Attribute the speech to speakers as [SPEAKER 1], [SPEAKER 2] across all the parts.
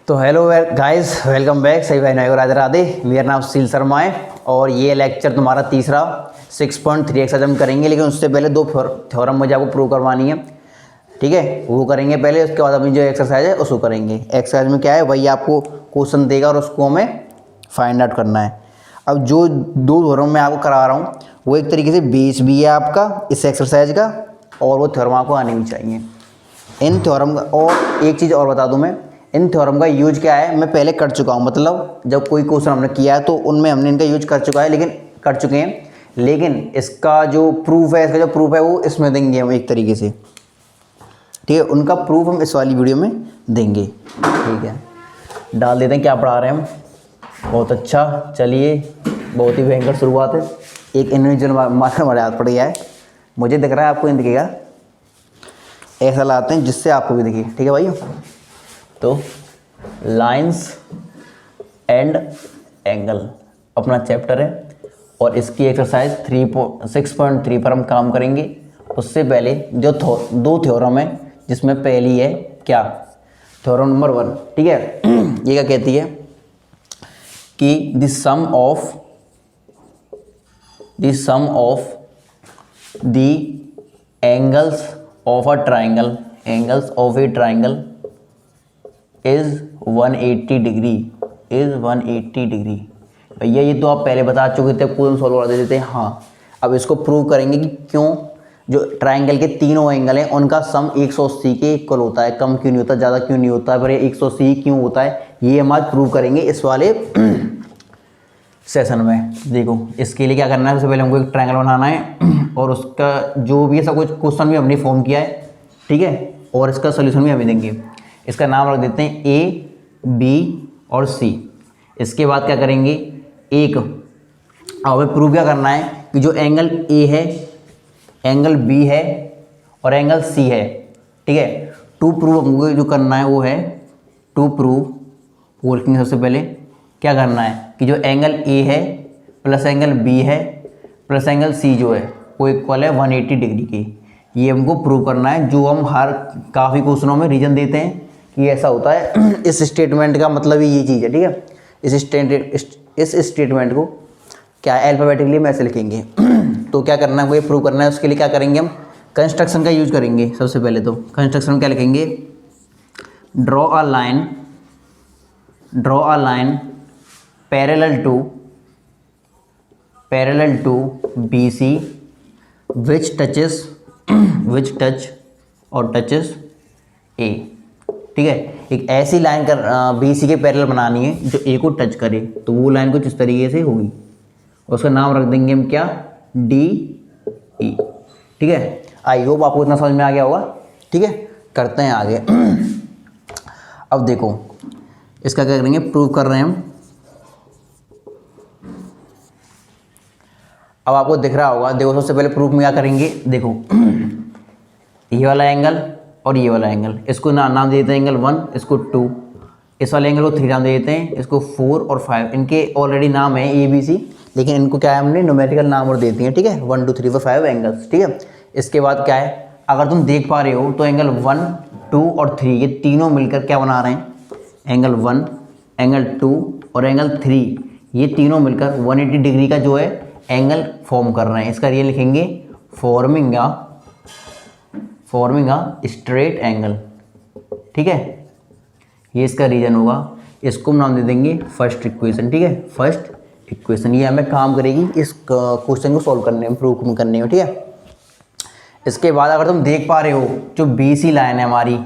[SPEAKER 1] तो hello guys, welcome back. सही भाई नायक राधे राधे। मेरा नाम सुशील शर्मा है और ये लेक्चर तुम्हारा तीसरा 6.3 एक्सरसाइज हम करेंगे, लेकिन उससे पहले दो थ्योरम मुझे आपको प्रूव करवानी है। ठीक है, वो करेंगे पहले, उसके बाद अपनी जो एक्सरसाइज है उसको करेंगे। एक्सरसाइज में क्या है, वही आपको क्वेश्चन देगा और उसको हमें फाइंड आउट करना है। अब जो दो थ्योरम मैं आपको करा रहा हूँ वो एक तरीके से बेस भी है आपका इस एक्सरसाइज का, और वो थ्योरम आपको आने भी चाहिए इन थ्योरम का। और एक चीज़ और बता दूं, मैं इन थ्योरम का यूज क्या है मैं पहले कर चुका हूं। मतलब जब कोई क्वेश्चन हमने किया है तो उनमें हमने इनका यूज कर चुके हैं, लेकिन इसका जो प्रूफ है वो इसमें देंगे हम एक तरीके से। ठीक है, उनका प्रूफ हम इस वाली वीडियो में देंगे। ठीक है, डाल देते हैं क्या पढ़ा रहे हैं हम। बहुत अच्छा, चलिए, बहुत ही भयंकर शुरुआत है। एक इंडिविजुअल मार्कर हमारे हाथ पड़ गया है, मुझे दिख रहा है, आपको नहीं दिखेगा। ऐसा लाते हैं जिससे आपको भी दिखे। ठीक है भाई, तो लाइंस एंड एंगल अपना चैप्टर है और इसकी एक्सरसाइज 6.3 पर हम काम करेंगे। उससे पहले जो दो थ्योरम है, जिसमें पहली है क्या, थ्योरम नंबर 1। ठीक है, ये क्या कहती है कि the sum of the angles of a triangle is 180 degree. भैया ये तो आप पहले बता चुके थे, क्वेश्चन सॉल्व कर देते थे। हाँ, अब इसको प्रूव करेंगे कि क्यों जो ट्राइंगल के तीनों एंगल हैं उनका सम 180 के इक्वल होता है। कम क्यों नहीं होता, ज़्यादा क्यों नहीं होता, पर 180 क्यों होता है, ये हम आज प्रूव करेंगे इस वाले सेशन में। देखो, इसके लिए क्या करना है, सबसे पहले हमको एक ट्राइंगल बनाना है और उसका जो भी सब कुछ क्वेश्चन भी हमने फॉर्म किया है। ठीक है, और इसका सोल्यूशन भी हमें देंगे। इसका नाम रख देते हैं ए, बी और सी। इसके बाद क्या करेंगे, एक हमें प्रूव क्या करना है कि जो एंगल ए है, एंगल बी है और एंगल सी है। ठीक है, टू प्रूव हमको जो करना है वो है टू प्रूव वर्किंग। सबसे पहले क्या करना है कि जो एंगल ए है प्लस एंगल बी है प्लस एंगल सी जो है वो इक्वल है 180 डिग्री की। ये हमको प्रूव करना है, जो हम हर काफ़ी क्वेश्चनों में रीजन देते हैं कि ऐसा होता है। इस स्टेटमेंट का मतलब ही ये चीज़ है। ठीक है, इस स्टेटमेंट को क्या अल्फाबेटिकली में ऐसे लिखेंगे। तो क्या करना है, वो ये प्रूव करना है। उसके लिए क्या करेंगे, हम कंस्ट्रक्शन का यूज करेंगे। सबसे पहले तो कंस्ट्रक्शन में क्या लिखेंगे, draw a line parallel to BC which touches A। ठीक है, एक ऐसी लाइन कर BC के पैरेलल बनानी है जो A को टच करे, तो वो लाइन कुछ इस तरीके से होगी। उसका नाम रख देंगे हम क्या, DE। ठीक है, आई होप आपको इतना समझ में आ गया होगा। ठीक है, करते हैं आगे। अब देखो, इसका क्या करेंगे, प्रूव कर रहे हैं हम। अब आपको दिख रहा होगा, देखो सबसे पहले प्रूफ में क्या करेंगे, देखो ये वाला एंगल और ये वाला एंगल, इसको नाम दे देते हैं एंगल 1, इसको 2, इस वाले एंगल को 3 नाम दे देते हैं, इसको 4 और 5। इनके ऑलरेडी नाम है ABC, लेकिन इनको क्या है, हमने न्यूमेरिकल नाम और दे दिए हैं। ठीक है, 1 2 3 4 5 एंगल्स। ठीक है, इसके बाद क्या है, अगर तुम देख पा रहे हो तो एंगल 1 2 और 3 ये तीनों मिलकर क्या बना रहे हैं, एंगल 1 एंगल 2 और एंगल 3 ये तीनों मिलकर 180 डिग्री का जो है एंगल फॉर्म कर रहे हैं। इसका ये लिखेंगे फॉर्मिंग अ स्ट्रेट एंगल। ठीक है, ये इसका रीजन होगा। इसको हम नाम दे देंगे फर्स्ट इक्वेशन। ठीक है, फर्स्ट इक्वेशन ये हमें काम करेगी इस क्वेश्चन को सॉल्व करने में, प्रूव करने में। ठीक है, इसके बाद अगर तुम देख पा रहे हो जो BC लाइन है हमारी,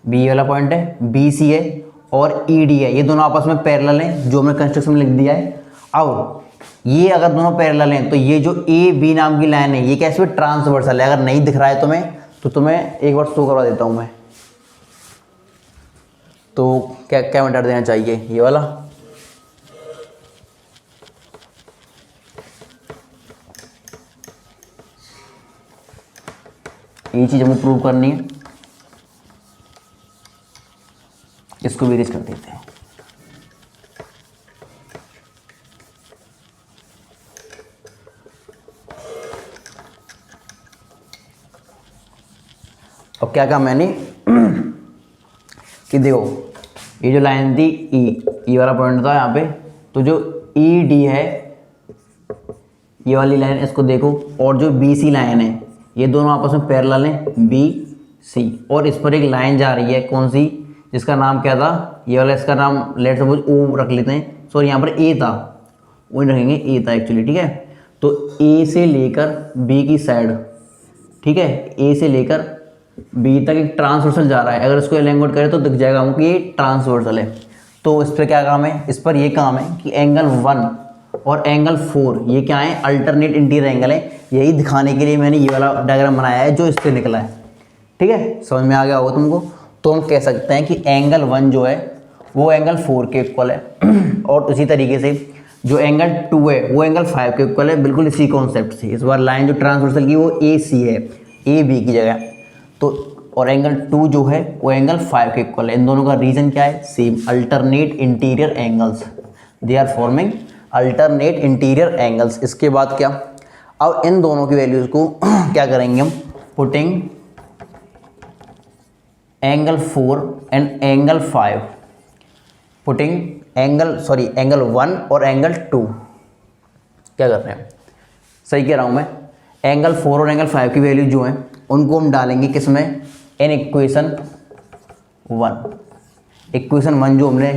[SPEAKER 1] बी वाला पॉइंट है, BC है और ED है, ये दोनों आपस में पैरेलल हैं, जो हमने कंस्ट्रक्शन में लिख दिया है। अब ये अगर दोनों पैरेलल हैं तो ये जो AB नाम की लाइन है ये कैसे ट्रांसवर्सल है। अगर नहीं दिख रहा है तुम्हें तो तुम्हें एक बार शो करवा देता हूं मैं। तो क्या क्या मेथड देना चाहिए, ये वाला। ये चीज हमें प्रूव करनी है, इसको भी इरेज कर देते हैं। अब क्या कहा मैंने कि देखो ये जो लाइन थी ई वाला पॉइंट था यहाँ पे, तो जो ई डी है ये वाली लाइन, इसको देखो, और जो बी सी लाइन है ये दोनों आपस में पैरेलल हैं, बी सी, और इस पर एक लाइन जा रही है कौन सी, जिसका नाम क्या था, ये वाला इसका नाम लेट सपोज ओ रख लेते हैं, सॉरी यहाँ पर ए था, वही रखेंगे ए था एक्चुअली, ठीक है। तो ए से लेकर बी की साइड, ठीक है, ए से लेकर बी तक एक ट्रांसवर्सल जा रहा है, अगर इसको एलिंगुएट करें तो दिख जाएगा हमको कि ये ट्रांसवर्सल है। तो इस पर क्या काम है, इस पर ये काम है कि एंगल 1 और एंगल 4 ये क्या है, अल्टरनेट इंटीरियर एंगल है। यही दिखाने के लिए मैंने ये वाला डायग्राम बनाया है जो इससे निकला है, ठीक है, समझ में आ गया होगा तुमको। तो हम कह सकते हैं कि एंगल 1 जो है वो एंगल 4 के इक्वल है, और उसी तरीके से जो एंगल 2 है वो एंगल 5 के इक्वल है, बिल्कुल इसी कॉन्सेप्ट से। इस बार लाइन जो ट्रांसवर्सल की वो ए सी है, ए बी की जगह, तो और एंगल 2 जो है वो एंगल 5 के इक्वल है। इन दोनों का रीजन क्या है, same, alternate interior angles, they are forming alternate interior angles. इसके बाद क्या, अब इन दोनों की वैल्यूज़ को क्या करेंगे हम, putting angle 4 and angle 5, putting angle 1 और एंगल 2, क्या कर रहे हैं, सही कह रहा हूँ मैं, एंगल 4 और एंगल 5 की वैल्यू जो है उनको हम डालेंगे किस में, इन इक्वेशन 1। इक्वेशन 1 जो हमने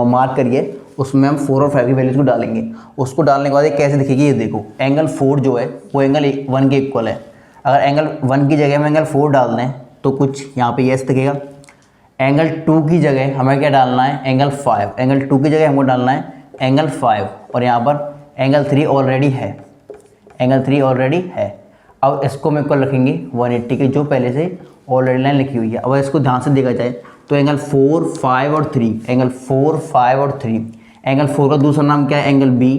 [SPEAKER 1] मार्क करी है उसमें हम 4 और 5 की वैल्यूज़ को डालेंगे। उसको डालने के बाद ये कैसे दिखेगी, ये देखो, एंगल 4 जो है वो एंगल 1 के इक्वल है। अगर एंगल 1 की जगह में एंगल 4 डाल दें तो कुछ यहाँ पे ऐसे दिखेगा। एंगल 2 की जगह हमें क्या डालना है, एंगल 5, एंगल 2 की जगह हमको डालना है एंगल 5, और यहाँ पर एंगल 3 ऑलरेडी है, एंगल 3 ऑलरेडी है। अब इसको हम इक्वल रखेंगे 180 के, जो पहले से ऑलरेडी लाइन लिखी हुई है। अब इसको ध्यान से देखा जाए तो एंगल 4, 5 और 3, एंगल 4, 5 और 3, एंगल 4 का दूसरा नाम क्या है, एंगल बी,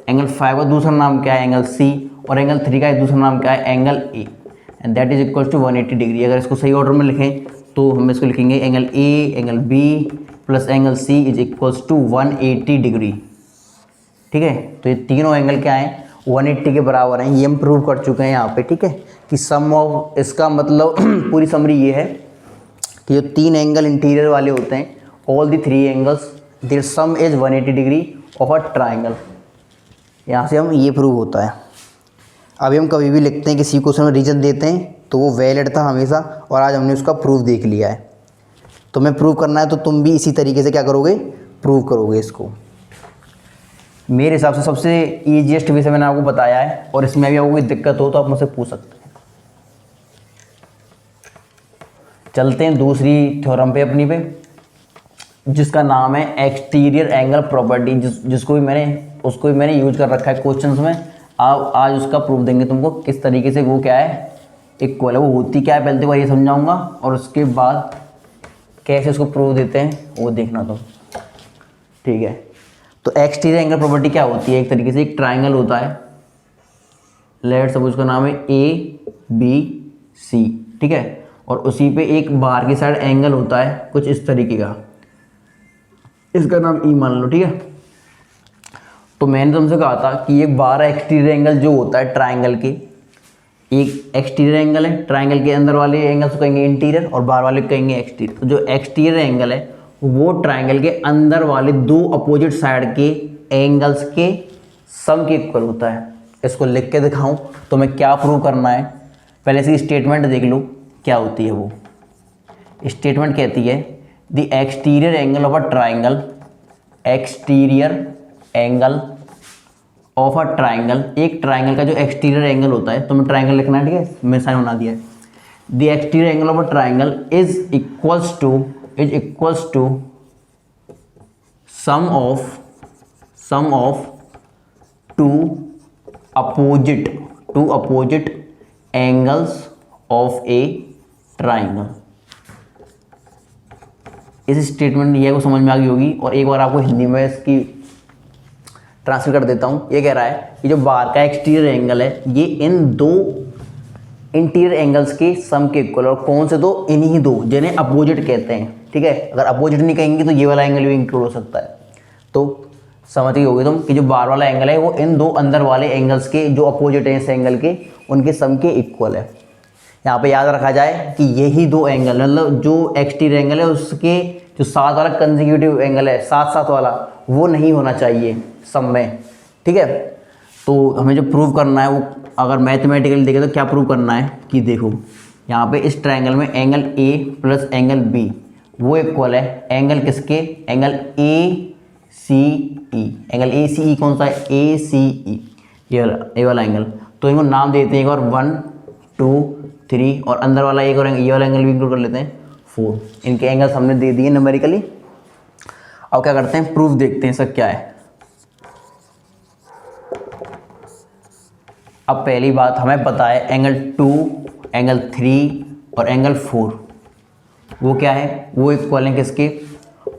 [SPEAKER 1] एंगल 5 का दूसरा नाम क्या है, एंगल सी, और एंगल 3 का दूसरा नाम क्या है, angle A, and that is equal to 180 degree. अगर इसको सही ऑर्डर में लिखें तो हम इसको लिखेंगे angle A, angle B plus angle C is equals to 180 degree, ठीक है। तो ये तीनों एंगल क्या है, 180 के बराबर हैं, ये हम प्रूव कर चुके हैं यहाँ पे, ठीक है, कि सम ऑफ, इसका मतलब पूरी समरी ये है कि जो 3 एंगल इंटीरियर वाले होते हैं, all the 3 angles their sum is 180 degree of a triangle. यहाँ से हम ये प्रूव होता है। अभी हम कभी भी लिखते हैं किसी क्वेश्चन में रीजन देते हैं तो वो वैलिड था हमेशा, और आज हमने उसका प्रूफ देख लिया है। तुम्हें प्रूव करना है तो तुम भी इसी तरीके से क्या करोगे, प्रूव करोगे इसको। मेरे हिसाब से सबसे ईजीएस्ट वे से मैंने आपको बताया है, और इसमें भी आपको कोई दिक्कत हो तो आप मुझसे पूछ सकते हैं। चलते हैं दूसरी थ्योरम पे अपनी पे, जिसका नाम है एक्सटीरियर एंगल प्रॉपर्टी, उसको भी मैंने यूज कर रखा है क्वेश्चंस में। आप आज उसका प्रूफ देंगे तुमको किस तरीके से वो क्या है, इक्वल है, वो होती क्या है पहले तो ये समझाऊंगा, और उसके बाद कैसे उसको प्रूफ देते हैं वो देखना तुम, ठीक है। तो एक्सटीरियर एंगल प्रॉपर्टी क्या होती है, एक तरीके से एक ट्राइंगल होता है, लेट सपोज उसका नाम है ए बी सी, ठीक है, और उसी पे एक बाहर की साइड एंगल होता है कुछ इस तरीके का, इसका नाम ई मान लो, ठीक है। तो मैंने तुमसे कहा था कि ये 12 एक्सटीरियर एंगल जो होता है ट्राइंगल के, एक एक्सटीरियर एंगल है, ट्राइंगल के अंदर वाले एंगल्स को कहेंगे इंटीरियर और बाहर वाले को कहेंगे एक्सटीरियर। तो जो एक्सटीरियर एंगल है वो ट्राइंगल के अंदर वाले 2 अपोजिट साइड के एंगल्स के सम के इक्वल होता है। इसको लिख के दिखाऊं तो मैं क्या प्रूव करना है, पहले से स्टेटमेंट देख लो क्या होती है। वो स्टेटमेंट कहती है the exterior angle of a triangle, exterior angle of a triangle, एक ट्राइंगल का जो एक्सटीरियर एंगल होता है, तुम्हें ट्राइंगल लिखना है, ठीक है, मैं साइन बना दिया है। The exterior angle of a triangle is equals to sum of two opposite angles of a triangle. इस स्टेटमेंट ये को समझ में आ गई होगी, और एक बार आपको हिंदी में इसकी ट्रांसलेट कर देता हूँ। ये कह रहा है कि जो बाहर का एक्सटीरियर एंगल है ये इन 2 इंटीरियर एंगल्स के सम के इक्वल, और कौन से 2, इन्हीं 2 जिन्हें अपोजिट कहते हैं, ठीक है। अगर अपोजिट नहीं कहेंगे तो ये वाला एंगल भी इंक्लूड हो सकता है। तो समझ गई होगी तुम कि जो बाहर वाला एंगल है वो इन 2 अंदर वाले एंगल्स के जो अपोजिट हैं इस एंगल के, उनके सम के इक्वल है। यहाँ पे याद रखा जाए कि यही 2 एंगल, मतलब जो एक्सटीरियर एंगल है उसके जो साथ वाला कंसेक्यूटिव एंगल है, साथ साथ वाला, वो नहीं होना चाहिए सम में, ठीक है। तो हमें जो प्रूव करना है वो अगर मैथमेटिकली देखें तो क्या प्रूव करना है कि देखो यहाँ पे इस ट्रायंगल में angle A plus angle B वो इक्वल है एंगल किसके, angle A C E. Angle A C E कौन सा है, ए सी ई, ये वाला एंगल। तो इनको नाम देते हैं एक और 1 2 3 और अंदर वाला एक और ये वाला एंगल भी इंक्लूड कर लेते हैं 4। इनके एंगल्स हमने दे दिए न्यूमेरिकली। अब क्या करते हैं, प्रूफ देखते हैं इसका क्या है। अब पहली बात हमें पता है एंगल 2, एंगल 3 और एंगल 4 वो क्या है, वो इक्वल हैं किसके,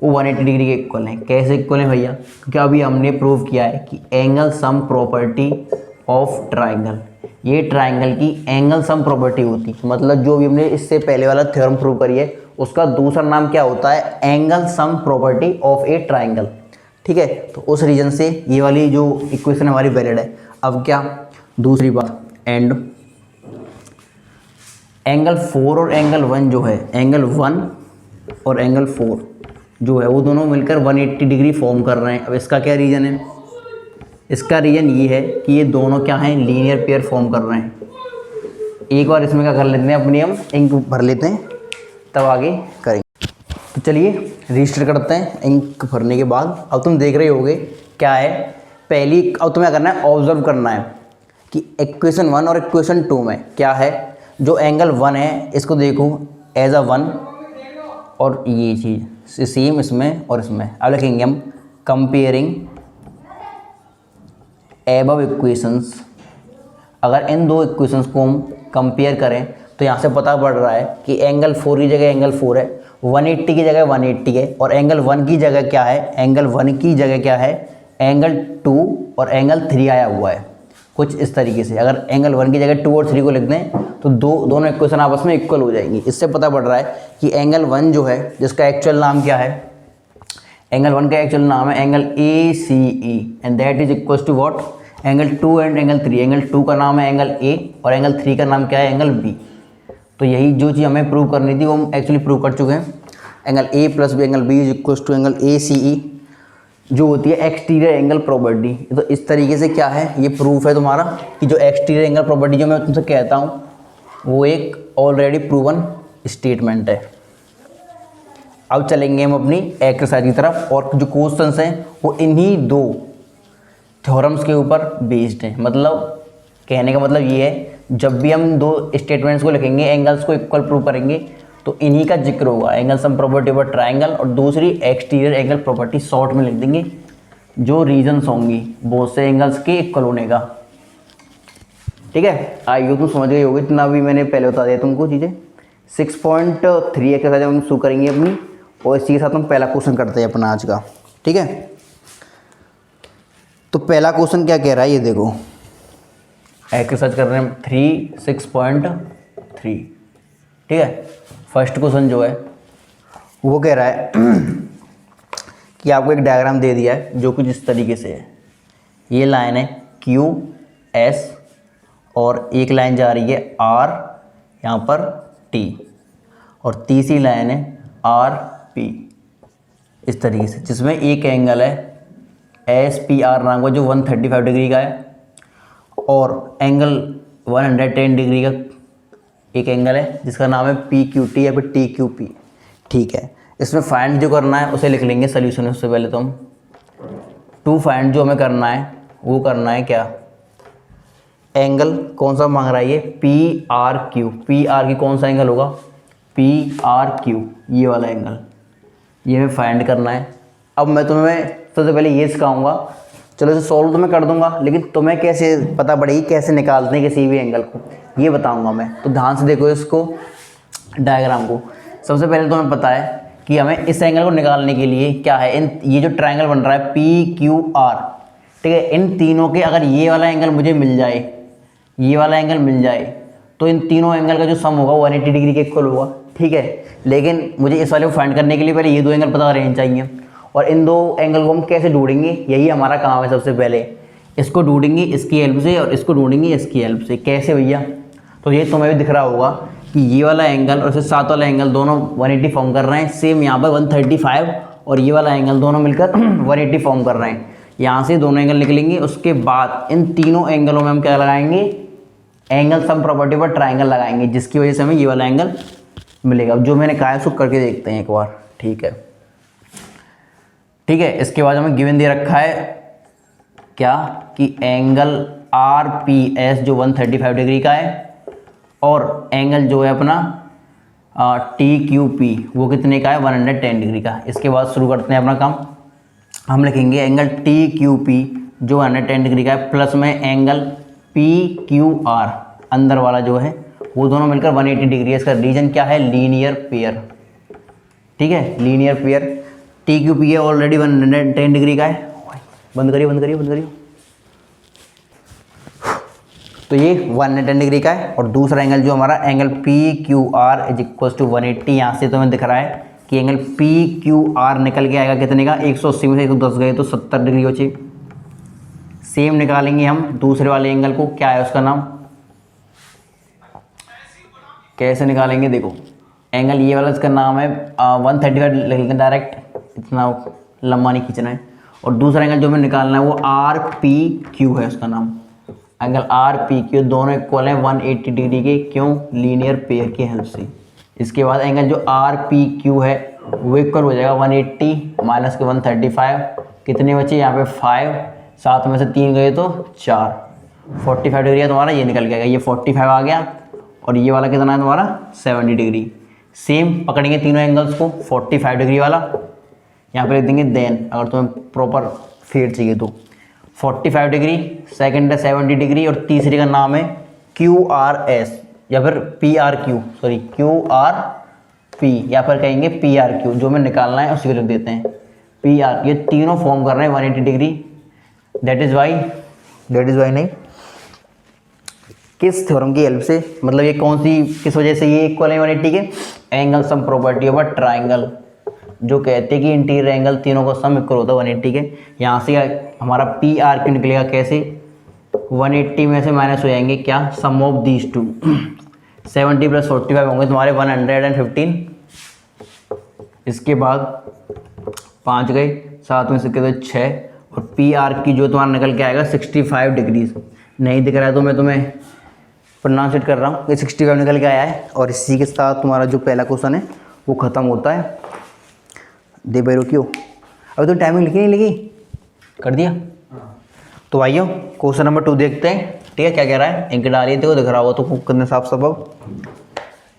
[SPEAKER 1] वो 180 डिग्री के इक्वल हैं। कैसे इक्वल हैं भैया, क्योंकि अभी हमने प्रूव किया है कि angle sum property of triangle, ये ट्राइंगल की एंगल सम प्रॉपर्टी होती है। मतलब जो भी हमने इससे पहले वाला थ्योरम प्रूव करी है उसका दूसरा नाम क्या होता है, angle sum property of a triangle, ठीक है। तो उस रीजन से ये वाली जो इक्वेशन हमारी वैलिड है। अब क्या दूसरी बात, एंड एंगल 4 और एंगल 1 जो है, एंगल 1 और एंगल 4 जो है वो दोनों मिलकर 180 डिग्री फॉर्म कर रहे हैं। अब इसका क्या रीज़न है, इसका रीज़न ये है कि ये दोनों क्या हैं, लीनियर पेयर फॉर्म कर रहे हैं। एक बार इसमें क्या कर लेते हैं, अपनी हम इंक भर लेते हैं तब आगे करेंगे। तो चलिए रजिस्टर करते हैं इंक भरने के बाद। अब तुम देख रहे होगे क्या है, पहली अब तुम्हें क्या करना है, ऑब्जर्व करना है कि इक्वेशन 1 और इक्वेशन 2 में क्या है। जो एंगल 1 है इसको देखो एज अ 1 और ये चीज़ सेम इसमें और इसमें। अब लिखेंगे हम कंपेयरिंग एबव इक्वेशंस। अगर इन दो इक्वेशंस को हम कंपेयर करें तो यहाँ से पता पड़ रहा है कि एंगल 4 की जगह एंगल 4 है, 180 की जगह 180 है, और एंगल 1 की जगह क्या है, एंगल 1 की जगह क्या है, एंगल 2 और एंगल 3 आया हुआ है। कुछ इस तरीके से अगर एंगल 1 की जगह 2 और 3 को लिख दें तो दोनों इक्वेशन आपस में इक्वल हो जाएंगी। इससे पता पड़ रहा है कि एंगल 1 जो है, जिसका एक्चुअल नाम क्या है, एंगल 1 का एक्चुअल नाम है angle A C E, and that is equal to what, angle 2 एंड एंगल 3। एंगल 2 का नाम है एंगल ए और एंगल 3 का नाम क्या है, एंगल बी। तो यही जो चीज़ हमें प्रूव करनी थी वो हम एक्चुअली प्रूव कर चुके हैं। Angle A plus B angle B is equal to angle A C E, जो होती है एक्सटीरियर एंगल प्रॉपर्टी। तो इस तरीके से क्या है, ये प्रूफ है तुम्हारा कि जो एक्सटीरियर एंगल प्रॉपर्टी जो मैं तुमसे कहता हूँ वो एक ऑलरेडी प्रूवन स्टेटमेंट है। अब चलेंगे हम अपनी एक्सरसाइज की तरफ, और जो क्वेश्चंस हैं वो इन्हीं दो थ्योरम्स के ऊपर बेस्ड हैं। मतलब कहने का मतलब ये है, जब भी हम दो स्टेटमेंट्स को लिखेंगे, एंगल्स को इक्वल प्रूव करेंगे, तो इन्हीं का जिक्र होगा, angle sum property of triangle और दूसरी एक्सटीरियर एंगल प्रॉपर्टी शॉर्ट में लिख देंगे, जो रीजंस होंगी बहुत से एंगल्स के इक्वल होने का। ठीक है, आइए तुम समझ गए होगे, इतना भी मैंने पहले बता दिया तुमको चीज़ें। 6.3 एक्सरसाइज हम शुरू करेंगे अपनी, और इसी के साथ हम पहला क्वेश्चन करते हैं अपना आज का। ठीक है, तो पहला क्वेश्चन क्या कह रहा है, ये देखो एक्सरसाइज कर रहे हैं 3.6.3। ठीक है, फर्स्ट क्वेश्चन जो है वो कह रहा है कि आपको एक डायग्राम दे दिया है जो कुछ इस तरीके से है। ये लाइन है क्यू एस और एक लाइन जा रही है आर यहाँ पर टी, और तीसरी लाइन है आर पी इस तरीके से, जिसमें एक एंगल है एस पी आर नाम का जो 135 डिग्री का है, और एंगल 110 डिग्री का एक एंगल है जिसका नाम है पी क्यू टी या फिर टी क्यू पी। ठीक है, इसमें फाइंड जो करना है उसे लिख लेंगे सोल्यूशन। उससे पहले तो हम टू फाइंड जो हमें करना है वो करना है क्या, एंगल कौन सा मांग रहा है ये, P R Q. P R की कौन सा एंगल होगा, पी आर क्यू, ये वाला एंगल, ये हमें फाइंड करना है। अब मैं तुम्हें सबसे पहले ये सिखाऊंगा, चलो इसे सॉल्व तो मैं कर दूंगा, लेकिन तुम्हें कैसे पता पड़ेगी कैसे निकालते हैं किसी भी एंगल को, ये बताऊंगा मैं। तो ध्यान से देखो इसको, डायग्राम को। सबसे पहले तो हमें पता है कि हमें इस एंगल को निकालने के लिए क्या है, ये जो ट्रायंगल बन रहा है पी क्यू आर, ठीक है, इन तीनों के अगर ये वाला एंगल मुझे मिल जाए, ये वाला एंगल मिल जाए, तो इन तीनों एंगल का जो सम होगा 180 डिग्री के इक्वल होगा। ठीक है, लेकिन मुझे इस वाले को फाइंड करने के लिए पहले ये दो एंगल पता रहने चाहिए, और इन दो एंगल को हम कैसे ढूंढेंगे, यही हमारा काम है। सबसे पहले इसको ढूंढेंगे इसकी हेल्प से और इसको ढूंढेंगे इसकी हेल्प से। कैसे भैया, तो ये तुम्हें भी दिख रहा होगा कि ये वाला एंगल और इसके साथ वाला एंगल दोनों 180 फॉर्म कर रहे हैं। सेम यहाँ पर 135 और ये वाला एंगल दोनों मिलकर 180 फॉर्म कर रहे हैं। यहाँ से दोनों एंगल निकलेंगे। उसके बाद इन तीनों एंगलों में हम क्या लगाएंगे, एंगल सम प्रॉपर्टी पर ट्राइंगल लगाएंगे, जिसकी वजह से हमें ये वाला एंगल मिलेगा। जो मैंने कहा है उसको करके देखते हैं एक बार। ठीक है, ठीक है। इसके बाद हमें गिवन दे रखा है क्या कि एंगल RPS जो 135 डिग्री का है और एंगल जो है अपना TQP वो कितने का है, 110 डिग्री का। इसके बाद शुरू करते हैं अपना काम। हम लिखेंगे एंगल TQP जो 110 डिग्री का है प्लस में एंगल PQR अंदर वाला जो है वो दोनों मिलकर 180 डिग्री है। इसका रीजन क्या है, लीनियर पेयर। ठीक है, लीनियर पेयर। TQP है ऑलरेडी 110 डिग्री का है। बंद करिए बंद करिए बंद करिए। तो ये 110 डिग्री का है। और दूसरा एंगल जो हमारा angle PQR is equal to 180, यहाँ से तुम्हें दिख रहा है कि एंगल PQR निकल के आएगा कितने का, 180 में से 110 गए तो 70 डिग्री हो चाहिए। सेम निकालेंगे हम दूसरे वाले एंगल को, क्या है उसका नाम, कैसे निकालेंगे देखो। एंगल ये वाला इसका नाम है 135 लिख लेंगे डायरेक्ट, इतना लंबा नहीं खींचना है। और दूसरा एंगल जो हमें निकालना है वो RPQ है उसका नाम। एंगल RPQ दोनों इक्वल हैं 180 डिग्री के, क्यों, लीनियर पेयर की हेल्प से। इसके बाद एंगल जो RPQ है वो इक्वल हो जाएगा 180 माइनस के 135, कितने बचे यहाँ पे 5, 7 में से 3 गए तो 4, 45 डिग्री है तुम्हारा, ये निकल गया। ये 45 आ गया और ये वाला कितना है तुम्हारा 70 डिग्री। सेम पकड़ेंगे तीनों एंगल्स को, 45 डिग्री वाला यहाँ पे लिख देंगे देन, अगर तुम्हें प्रॉपर फेड चाहिए तो 45 डिग्री, सेकंड है 70 डिग्री और तीसरे का नाम है QRS या फिर QRP या फिर कहेंगे PRQ। जो हमें निकालना है उसी को लिख देते हैं PR। ये तीनों फॉर्म कर रहे हैं 180 डिग्री। दैट इज वाई नहीं, किस थ्योरम की हेल्प से, मतलब ये कौन सी, किस वजह से ये इक्वल है 180 के, angle sum property of a triangle, जो कहते हैं कि इंटीरियर एंगल तीनों का सम इक्वल होता है 180 के। यहाँ से हमारा PRQ निकलेगा कैसे, 180 में से माइनस हो जाएंगे क्या, सम ऑफ दीज टू, 70 प्लस 45 होंगे तुम्हारे 115। इसके बाद 5 गए, 7 में से कितने 6, और PRQ जो तुम्हारा निकल के आएगा 65 डिग्रीज। नहीं दिख रहा है तो मैं तुम्हें प्रोनाउंसिएट कर रहा हूँ, ये 65 निकल के आया है। और इसी के साथ तुम्हारा जो पहला क्वेश्चन है वो ख़त्म होता है। दे भाई रुकियो, अभी तो टाइमिंग लिखी नहीं लिखी, कर दिया। तो भाइयों क्वेश्चन नंबर 2 देखते हैं। ठीक है, क्या कह रहा है, इंक डालिए, देखो दिख रहा होगा तो कितने साफ सबब।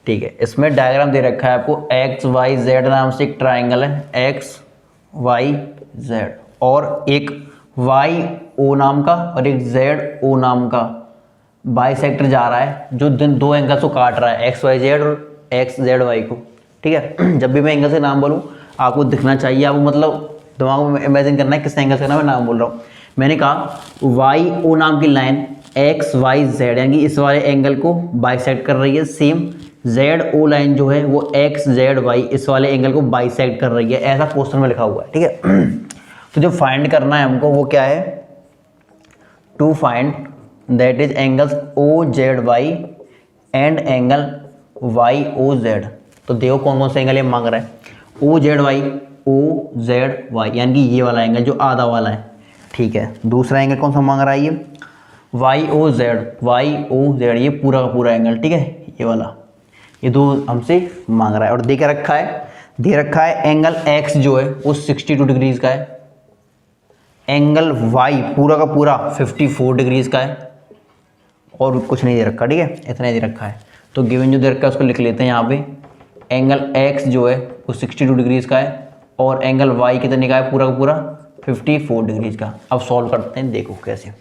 [SPEAKER 1] ठीक है, इसमें डायग्राम दे रखा है आपको, XYZ नाम से एक ट्राइंगल है, XYZ, और एक YO नाम का और एक ZO नाम का बाइसेक्टर जा रहा है, जो दो एंगल को काट रहा है, XYZ और XZY को। ठीक है, जब भी मैं एंगल से नाम बोलूँ आपको दिखना चाहिए, आपको मतलब दिमाग में इमेजिन करना है किस एंगल से मैं नाम बोल रहा हूँ। मैंने कहा YO नाम की लाइन XYZ यानी इस वाले एंगल को बाइसेक्ट कर रही है। सेम ZO लाइन जो है वो XZY इस वाले एंगल को बाइसेक्ट कर रही है, ऐसा क्वेश्चन में लिखा हुआ है। ठीक है, तो जो फाइंड करना है हमको वो क्या है, to find that is angles OZY and angle YOZ। तो देखो कौन कौन से एंगल ये मांग रहा है, OZY यानी कि ये वाला एंगल जो आधा वाला है। ठीक है, दूसरा एंगल कौन सा मांग रहा है, ये YOZ ये पूरा का पूरा एंगल। ठीक है, ये वाला, ये दो हमसे मांग रहा है। और दे रखा है एंगल X जो है वो 62 डिग्रीज का है, एंगल Y पूरा का पूरा 54 डिग्रीज का है, और कुछ नहीं दे रखा। ठीक है, इतना ही दे रखा है। तो गिवन जो दे रखा है उसको लिख लेते हैं यहाँ पे, एंगल X जो है वो 62 डिग्रीज का है और एंगल Y कितने का है, पूरा का पूरा 54 डिग्रीज का। अब सॉल्व करते हैं, देखो कैसे।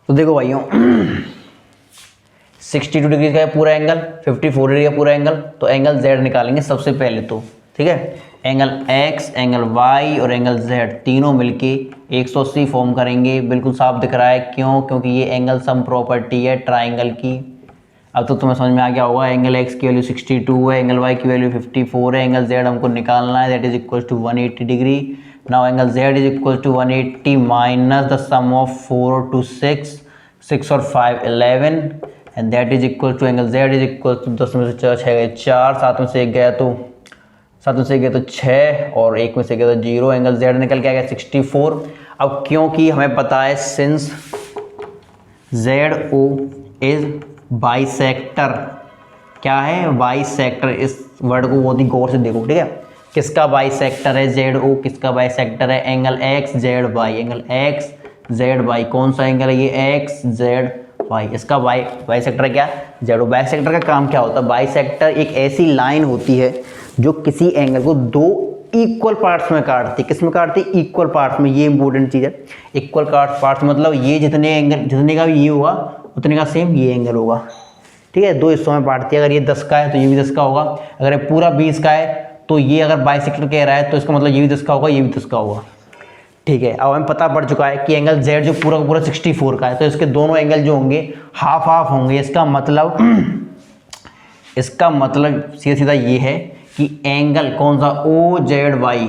[SPEAKER 1] तो देखो भाइयों 62 डिग्री का है पूरा एंगल, 54 डिग्री का पूरा एंगल, तो एंगल Z निकालेंगे सबसे पहले तो। ठीक है, एंगल X, एंगल Y और एंगल Z तीनों मिलके 180 फॉर्म करेंगे। बिल्कुल साफ दिख रहा है, क्यों, क्योंकि ये एंगल सम प्रॉपर्टी है ट्राइंगल की। अब तो तुम्हें समझ में आ गया होगा, एंगल X की वैल्यू 62 है, एंगल Y की वैल्यू 54 है, एंगल Z हमको निकालना है, दैट इज इक्वल टू 180 डिग्री। Now angle Z is equal to 180 minus the sum of 4 और 2 6 और 5 11 and that is equal to angle Z is equal to 10 में से 4 6 गए 4, 7 में से 1 गया तो 7 में से गया तो 6 और 1 में से गया तो 0, एंगल जेड निकल के आ गया 64। अब क्योंकि हमें पता है सिंस ZO इज बाइसेक्टर, क्या है बाइसेक्टर, इस वर्ड को बहुत ही गौर से देखो, ठीक है। किसका बाइसेक्टर है ZO, किसका बाइसेक्टर है angle X Z Y, angle X Z Y, कौन सा एंगल है ये एक्स जेड वाई, इसका बाइसेक्टर क्या ZO। बाइसेक्टर का काम क्या होता है, बाइसेक्टर एक ऐसी लाइन होती है जो किसी एंगल को दो इक्वल पार्ट्स में काटती है। किस में काटती है, इक्वल पार्ट्स में, ये इंपॉर्टेंट चीज़ है। इक्वल पार्ट्स मतलब ये जितने एंगल, जितने का भी ये होगा उतने का सेम ये एंगल होगा, ठीक है। दो हिस्सों में बांटती है, अगर ये 10 का है तो ये भी 10 का होगा, अगर ये पूरा 20 का है तो ये अगर बाइसेक्टर कह रहा है तो इसका मतलब ये भी 10 का होगा, ये भी 10 का होगा, ठीक है। अब हमें पता पड़ चुका है कि एंगल Z जो पूरा का पूरा 64 का है, तो इसके दोनों एंगल जो होंगे हाफ हाफ होंगे। इसका मतलब सीधा सीधा ये है कि एंगल कौन सा OZY,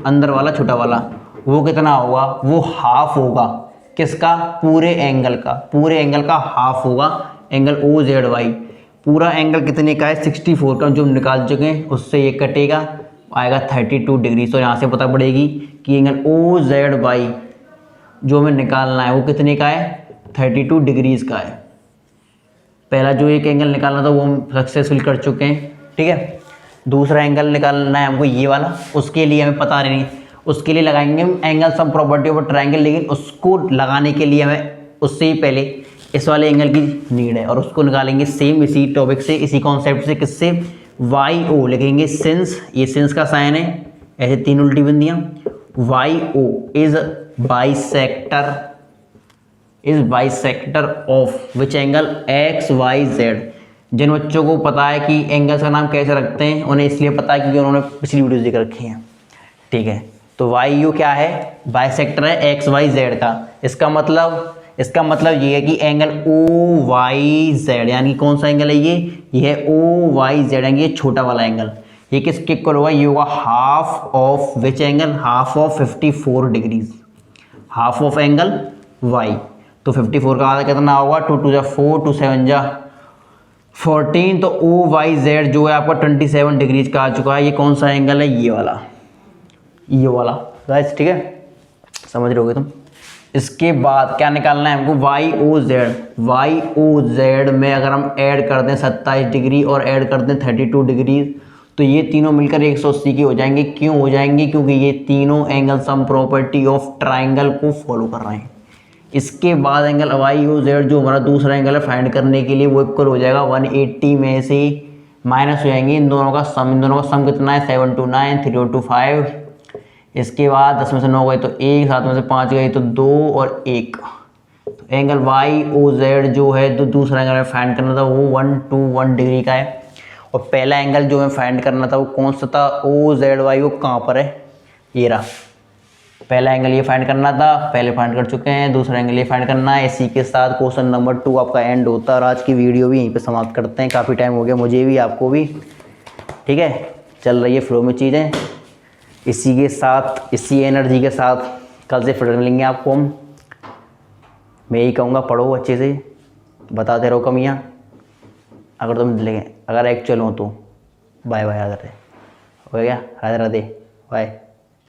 [SPEAKER 1] अंदर वाला छोटा वाला, वो कितना होगा, वो हाफ होगा किसका, पूरे एंगल का, पूरे एंगल का हाफ होगा एंगल OZY। पूरा एंगल कितने का है 64 का, जो हम निकाल चुके हैं उससे ये कटेगा, आएगा 32 डिग्री। तो यहाँ से पता पड़ेगी कि एंगल OZY जो हमें निकालना है वो कितने का है 32 डिग्रीज का है। पहला जो एक एंगल निकालना था वो हम सक्सेसफुल कर चुके हैं, ठीक है। दूसरा एंगल निकालना है हमको ये वाला, उसके लिए हमें पता नहीं, उसके लिए लगाएंगे हम angle sum property of triangle, लेकिन उसको लगाने के लिए हमें उससे ही पहले इस वाले एंगल की नीड है, और उसको निकालेंगे सेम इसी टॉपिक से, इसी कॉन्सेप्ट से। किससे, YO लिखेंगे सिंस, ये सिंस का साइन है, ऐसे 3 उल्टी बिंदियाँ, YO is bisector of which angle XYZ। जिन बच्चों को पता है कि एंगल्स का नाम कैसे रखते हैं उन्हें इसलिए पता है क्योंकि उन्होंने पिछली वीडियोस देख रखी हैं, ठीक है। तो YO क्या है, बाइसेक्टर है XYZ का। इसका मतलब ये है कि एंगल OYZ, यानी कौन सा एंगल है ये है OYZ, यानी ये छोटा वाला एंगल, ये किसके इक्वल होगा, ये होगा half of which angle, half of 54 degrees, half of angle Y। तो 54 का आधा कितना होगा, 2 2 4, 2 7 14, तो OYZ जो है आपका 27 डिग्रीज का आ चुका है। ये कौन सा एंगल है, ये वाला गाइस, ठीक है, समझ रहे होगे तुम। इसके बाद क्या निकालना है हमको, YOZ में अगर हम ऐड कर दें 27 डिग्री और ऐड कर दें 32 डिग्री, तो ये तीनों मिलकर 180 की हो जाएंगे। क्यों हो जाएंगे, क्योंकि ये तीनों angle sum property of triangle को फॉलो कर रहे हैं। इसके बाद एंगल YOZ जो हमारा दूसरा एंगल है फाइंड करने के लिए वो इक्वल हो जाएगा 180 में से माइनस हो जाएंगे इन दोनों का सम कितना है 729, 325। इसके बाद 10 में से 9 गए तो 1, 7 में से 5 गए तो 2 और 1। तो एंगल YOZ जो है तो दूसरा एंगल में फाइंड करना था वो 121 डिग्री का है, और पहला एंगल जो हमें फाइंड करना था वो कौन सा था, OZY, वो कहाँ पर है, ये रहा। पहला एंगल ये फाइंड करना था, पहले फाइंड कर चुके हैं, दूसरा एंगल ये फाइंड करना है। इसी के साथ क्वेश्चन नंबर 2 आपका एंड होता है, और आज की वीडियो भी यहीं पे समाप्त करते हैं। काफ़ी टाइम हो गया मुझे भी, आपको भी, ठीक है। चल रही है फ्लो में चीज़ें, इसी के साथ, इसी एनर्जी के साथ कल से फिर मिलेंगे आपको हम। मैं यही कहूँगा, पढ़ो अच्छे से, बताते रहो कमियाँ, अगर तुम अगर एक्चुअल हो तो। बाय बाय, राधे, हो गया, राधे राधे, बाय।